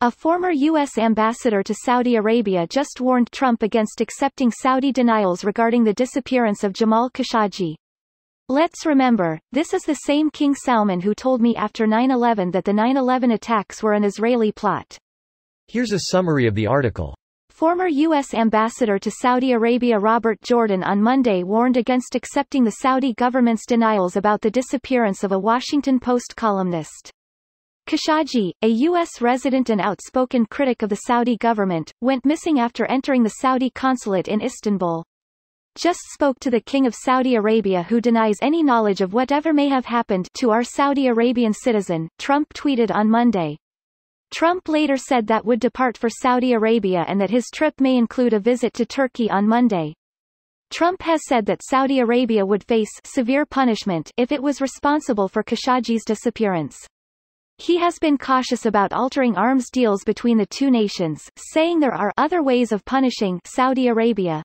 A former U.S. ambassador to Saudi Arabia just warned Trump against accepting Saudi denials regarding the disappearance of Jamal Khashoggi. Let's remember, this is the same King Salman who told me after 9/11 that the 9/11 attacks were an Israeli plot. Here's a summary of the article. Former U.S. ambassador to Saudi Arabia Robert Jordan on Monday warned against accepting the Saudi government's denials about the disappearance of a Washington Post columnist. Khashoggi, a U.S. resident and outspoken critic of the Saudi government, went missing after entering the Saudi consulate in Istanbul. Just spoke to the King of Saudi Arabia who denies any knowledge of whatever may have happened to our Saudi Arabian citizen, Trump tweeted on Monday. Trump later said that would depart for Saudi Arabia and that his trip may include a visit to Turkey on Monday. Trump has said that Saudi Arabia would face severe punishment if it was responsible for Khashoggi's disappearance. He has been cautious about altering arms deals between the two nations, saying there are other ways of punishing Saudi Arabia.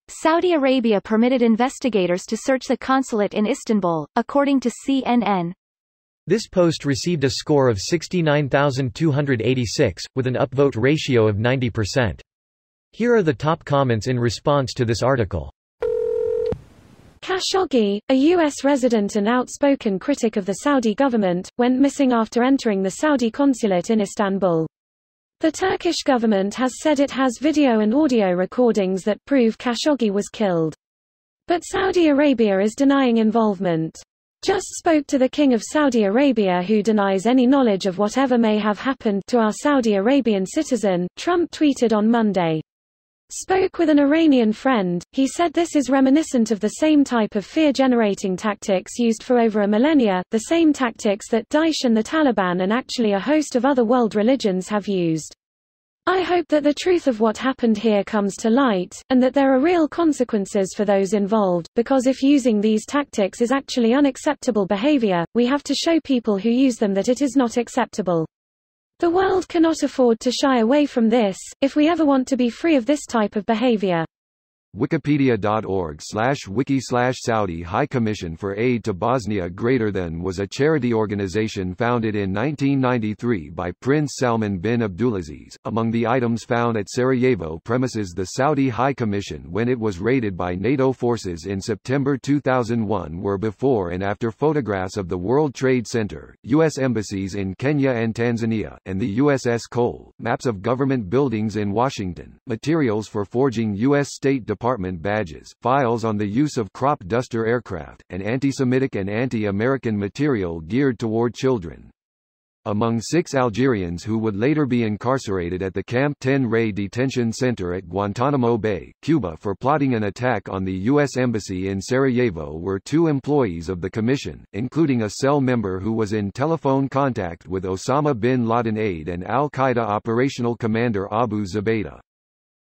Saudi Arabia permitted investigators to search the consulate in Istanbul, according to CNN. This post received a score of 69,286, with an upvote ratio of 90%. Here are the top comments in response to this article. Khashoggi, a U.S. resident and outspoken critic of the Saudi government, went missing after entering the Saudi consulate in Istanbul. The Turkish government has said it has video and audio recordings that prove Khashoggi was killed. But Saudi Arabia is denying involvement. Just spoke to the King of Saudi Arabia who denies any knowledge of whatever may have happened to our Saudi Arabian citizen, Trump tweeted on Monday. Spoke with an Iranian friend, he said this is reminiscent of the same type of fear-generating tactics used for over a millennia, the same tactics that Daesh and the Taliban and actually a host of other world religions have used. I hope that the truth of what happened here comes to light, and that there are real consequences for those involved, because if using these tactics is actually unacceptable behavior, we have to show people who use them that it is not acceptable. The world cannot afford to shy away from this, if we ever want to be free of this type of behavior. Wikipedia.org/wiki/Saudi High Commission for Aid to Bosnia was a charity organization founded in 1993 by Prince Salman bin Abdulaziz. Among the items found at Sarajevo premises the Saudi High Commission when it was raided by NATO forces in September 2001 were before and after photographs of the World Trade Center, U.S. embassies in Kenya and Tanzania, and the USS Cole, maps of government buildings in Washington, materials for forging U.S. State Department badges, files on the use of crop duster aircraft, and anti-Semitic and anti-American material geared toward children. Among 6 Algerians who would later be incarcerated at the Camp 10 Ray detention center at Guantanamo Bay, Cuba for plotting an attack on the U.S. Embassy in Sarajevo were 2 employees of the commission, including a cell member who was in telephone contact with Osama bin Laden aide and al-Qaeda operational commander Abu Zubaydah.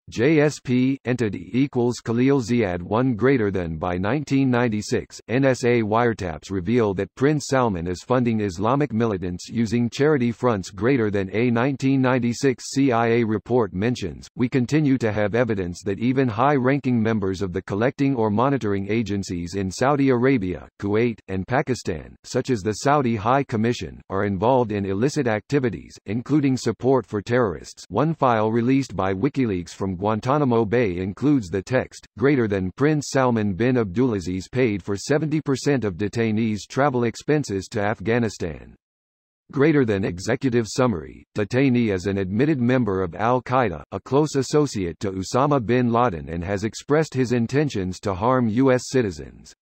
JSP, entity equals Khalil Ziad 1 greater than. By 1996, NSA wiretaps reveal that Prince Salman is funding Islamic militants using charity fronts greater than. A 1996 CIA report mentions, we continue to have evidence that even high-ranking members of the collecting or monitoring agencies in Saudi Arabia, Kuwait, and Pakistan, such as the Saudi High Commission, are involved in illicit activities, including support for terrorists. One file released by WikiLeaks from Guantanamo Bay includes the text, greater than Prince Salman bin Abdulaziz paid for 70% of detainees' travel expenses to Afghanistan. Greater than executive summary, detainee is an admitted member of al-Qaeda, a close associate to Osama bin Laden and has expressed his intentions to harm U.S. citizens.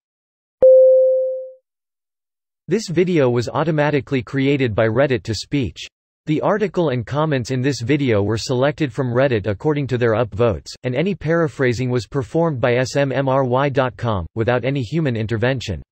This video was automatically created by Reddit to speech. The article and comments in this video were selected from Reddit according to their upvotes, and any paraphrasing was performed by SMMRY.com, without any human intervention.